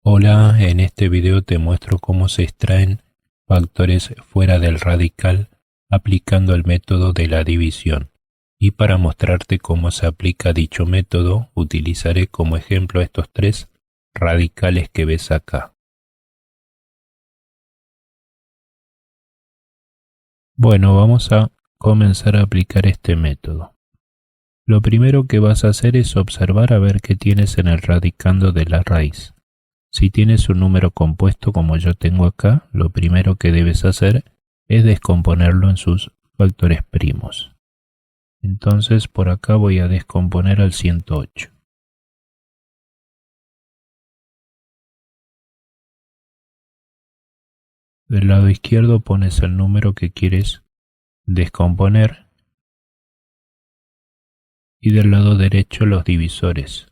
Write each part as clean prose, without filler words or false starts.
Hola, en este video te muestro cómo se extraen factores fuera del radical aplicando el método de la división. Y para mostrarte cómo se aplica dicho método, utilizaré como ejemplo estos tres radicales que ves acá. Bueno, vamos a comenzar a aplicar este método. Lo primero que vas a hacer es observar a ver qué tienes en el radicando de la raíz. Si tienes un número compuesto como yo tengo acá, lo primero que debes hacer es descomponerlo en sus factores primos. Entonces por acá voy a descomponer al 108. Del lado izquierdo pones el número que quieres descomponer y del lado derecho los divisores.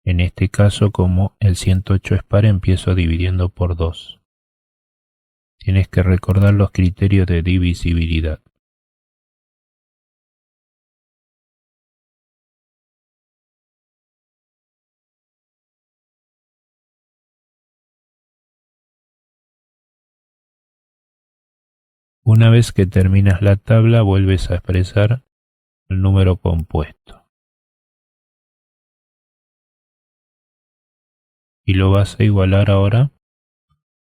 En este caso, como el 108 es par, empiezo dividiendo por 2. Tienes que recordar los criterios de divisibilidad. Una vez que terminas la tabla, vuelves a expresar el número compuesto y lo vas a igualar ahora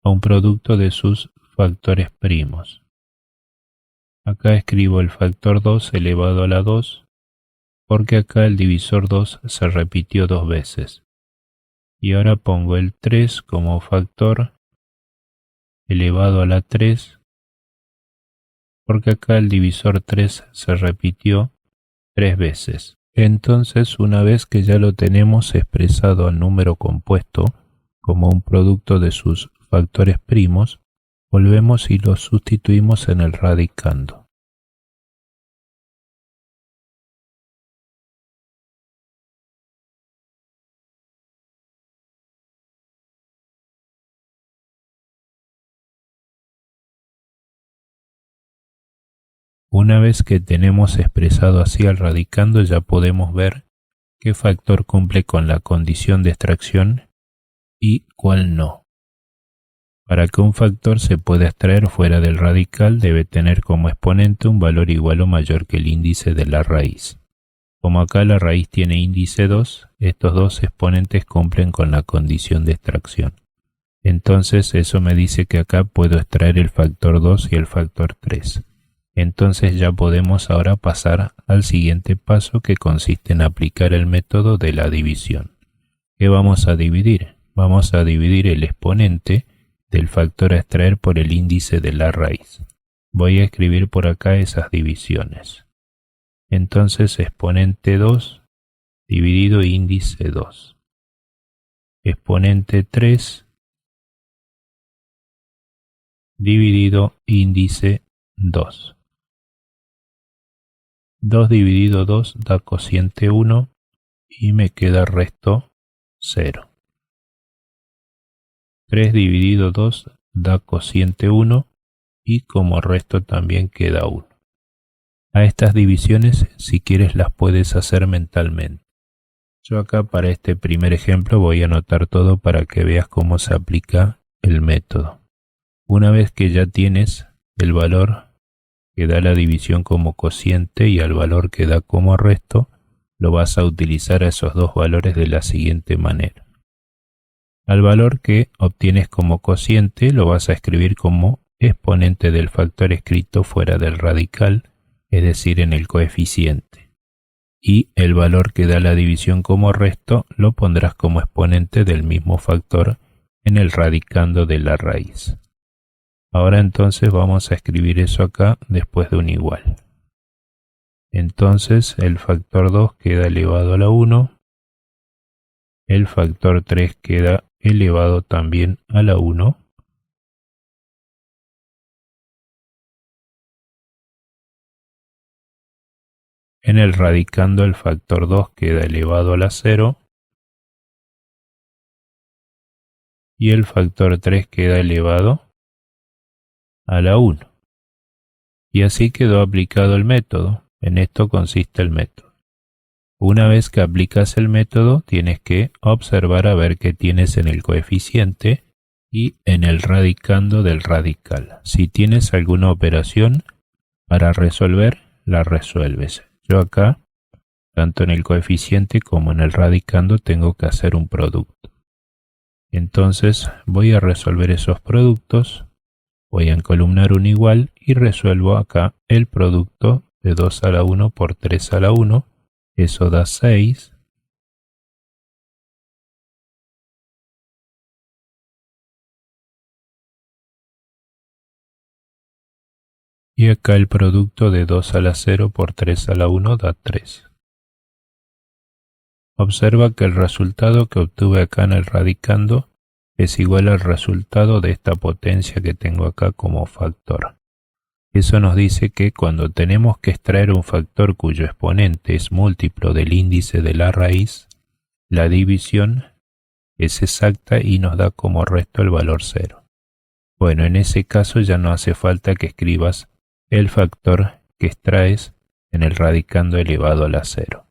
a un producto de sus factores primos. Acá escribo el factor 2 elevado a la 2 porque acá el divisor 2 se repitió dos veces. Y ahora pongo el 3 como factor elevado a la 3 porque acá el divisor 3 se repitió tres veces. Entonces, una vez que ya lo tenemos expresado al número compuesto como un producto de sus factores primos, volvemos y lo sustituimos en el radicando. Una vez que tenemos expresado así al radicando, ya podemos ver qué factor cumple con la condición de extracción y cuál no. Para que un factor se pueda extraer fuera del radical, debe tener como exponente un valor igual o mayor que el índice de la raíz. Como acá la raíz tiene índice 2, estos dos exponentes cumplen con la condición de extracción. Entonces eso me dice que acá puedo extraer el factor 2 y el factor 3. Entonces ya podemos ahora pasar al siguiente paso, que consiste en aplicar el método de la división. ¿Qué vamos a dividir? Vamos a dividir el exponente del factor a extraer por el índice de la raíz. Voy a escribir por acá esas divisiones. Entonces exponente 2 dividido índice 2. Exponente 3 dividido índice 2. 2 dividido 2 da cociente 1 y me queda resto 0. 3 dividido 2 da cociente 1 y como resto también queda 1. A estas divisiones, si quieres, las puedes hacer mentalmente. Yo acá para este primer ejemplo voy a anotar todo para que veas cómo se aplica el método. Una vez que ya tienes el valor que da la división como cociente y al valor que da como resto, lo vas a utilizar a esos dos valores de la siguiente manera. Al valor que obtienes como cociente lo vas a escribir como exponente del factor escrito fuera del radical, es decir, en el coeficiente. Y el valor que da la división como resto lo pondrás como exponente del mismo factor en el radicando de la raíz. Ahora entonces vamos a escribir eso acá después de un igual. Entonces el factor 2 queda elevado a la 1, el factor 3 queda elevado también a la 1, en el radicando el factor 2 queda elevado a la 0 y el factor 3 queda elevado a la 1. Y así quedó aplicado el método. En esto consiste el método. Una vez que aplicas el método, tienes que observar a ver qué tienes en el coeficiente y en el radicando del radical. Si tienes alguna operación para resolver, la resuelves. Yo acá, tanto en el coeficiente como en el radicando, tengo que hacer un producto. Entonces voy a resolver esos productos, voy a encolumnar un igual y resuelvo acá el producto de 2 a la 1 por 3 a la 1. Eso da 6. Y acá el producto de 2 a la 0 por 3 a la 1 da 3. Observa que el resultado que obtuve acá en el radicando es igual al resultado de esta potencia que tengo acá como factor. Eso nos dice que cuando tenemos que extraer un factor cuyo exponente es múltiplo del índice de la raíz, la división es exacta y nos da como resto el valor 0. Bueno, en ese caso ya no hace falta que escribas el factor que extraes en el radicando elevado a la 0,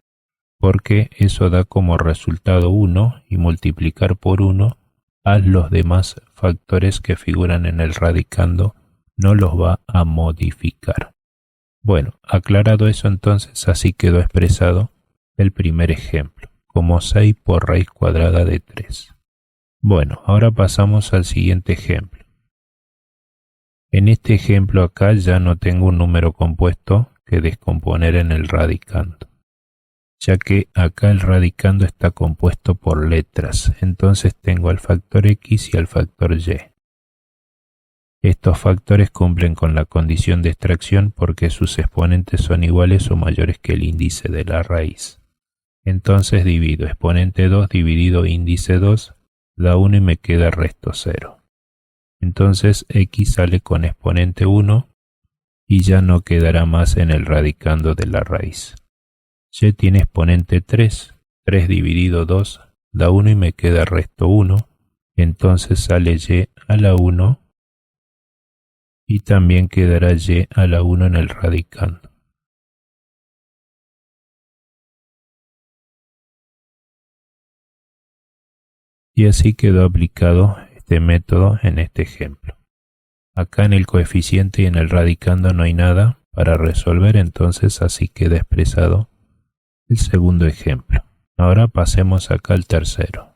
porque eso da como resultado 1 y multiplicar por 1 a los demás factores que figuran en el radicando no los va a modificar. Bueno, aclarado eso, entonces así quedó expresado el primer ejemplo, como 6 por raíz cuadrada de 3. Bueno, ahora pasamos al siguiente ejemplo. En este ejemplo acá ya no tengo un número compuesto que descomponer en el radicando, ya que acá el radicando está compuesto por letras, entonces tengo al factor x y al factor y. Estos factores cumplen con la condición de extracción porque sus exponentes son iguales o mayores que el índice de la raíz. Entonces divido exponente 2 dividido índice 2, da 1 y me queda resto 0. Entonces x sale con exponente 1 y ya no quedará más en el radicando de la raíz. Y tiene exponente 3, 3 dividido 2 da 1 y me queda resto 1, entonces sale y a la 1 y también quedará y a la 1 en el radicando. Y así quedó aplicado este método en este ejemplo. Acá en el coeficiente y en el radicando no hay nada para resolver, entonces así queda expresado el segundo ejemplo. Ahora pasemos acá al tercero.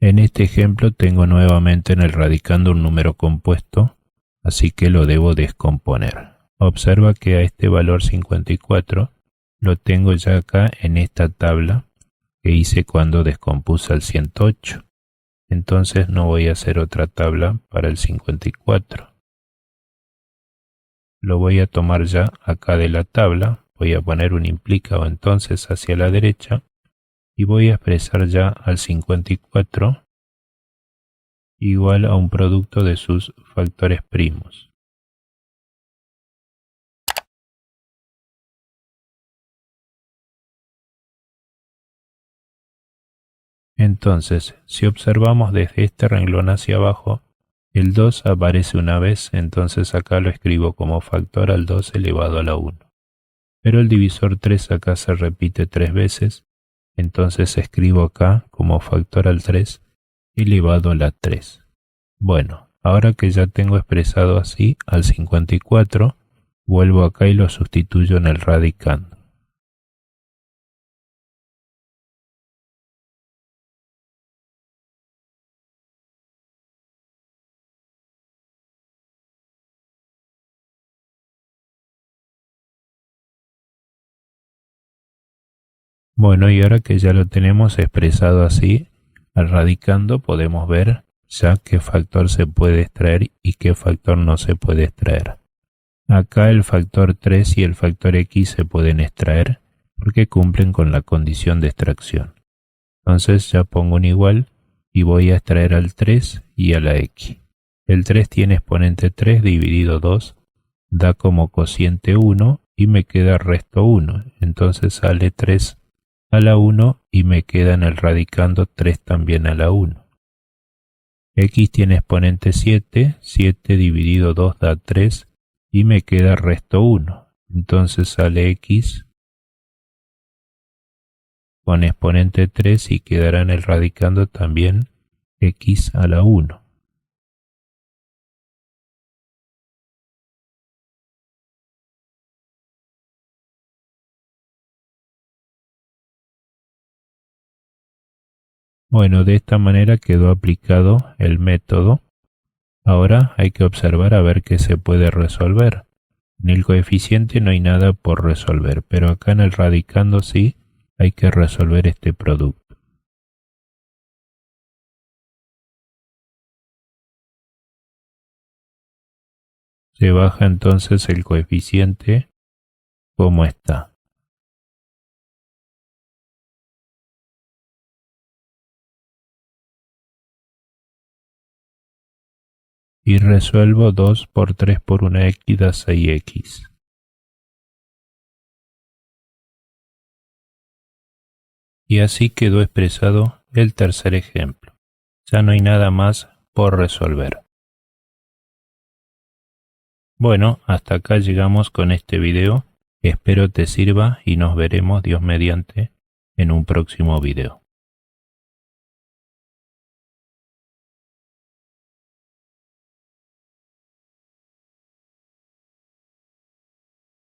En este ejemplo tengo nuevamente en el radicando un número compuesto, así que lo debo descomponer. Observa que a este valor 54 lo tengo ya acá en esta tabla que hice cuando descompuse al 108. Entonces no voy a hacer otra tabla para el 54. Lo voy a tomar ya acá de la tabla, voy a poner un implicado entonces hacia la derecha y voy a expresar ya al 54 igual a un producto de sus factores primos. Entonces, si observamos desde este renglón hacia abajo, el 2 aparece una vez, entonces acá lo escribo como factor al 2 elevado a la 1. Pero el divisor 3 acá se repite 3 veces, entonces escribo acá como factor al 3 elevado a la 3. Bueno, ahora que ya tengo expresado así al 54, vuelvo acá y lo sustituyo en el radicando. Bueno, y ahora que ya lo tenemos expresado así, al radicando podemos ver ya qué factor se puede extraer y qué factor no se puede extraer. Acá el factor 3 y el factor x se pueden extraer porque cumplen con la condición de extracción. Entonces ya pongo un igual y voy a extraer al 3 y a la x. El 3 tiene exponente 3 dividido 2, da como cociente 1 y me queda resto 1. Entonces sale 3 a la 1 y me queda en el radicando 3 también a la 1. X tiene exponente 7, 7 dividido 2 da 3 y me queda resto 1. Entonces sale X con exponente 3 y quedará en el radicando también x a la 1. Bueno, de esta manera quedó aplicado el método. Ahora hay que observar a ver qué se puede resolver. En el coeficiente no hay nada por resolver, pero acá en el radicando sí hay que resolver este producto. Se baja entonces el coeficiente como está. Y resuelvo 2 por 3 por 1x da 6x. Y así quedó expresado el tercer ejemplo. Ya no hay nada más por resolver. Bueno, hasta acá llegamos con este video. Espero te sirva y nos veremos, Dios mediante, en un próximo video.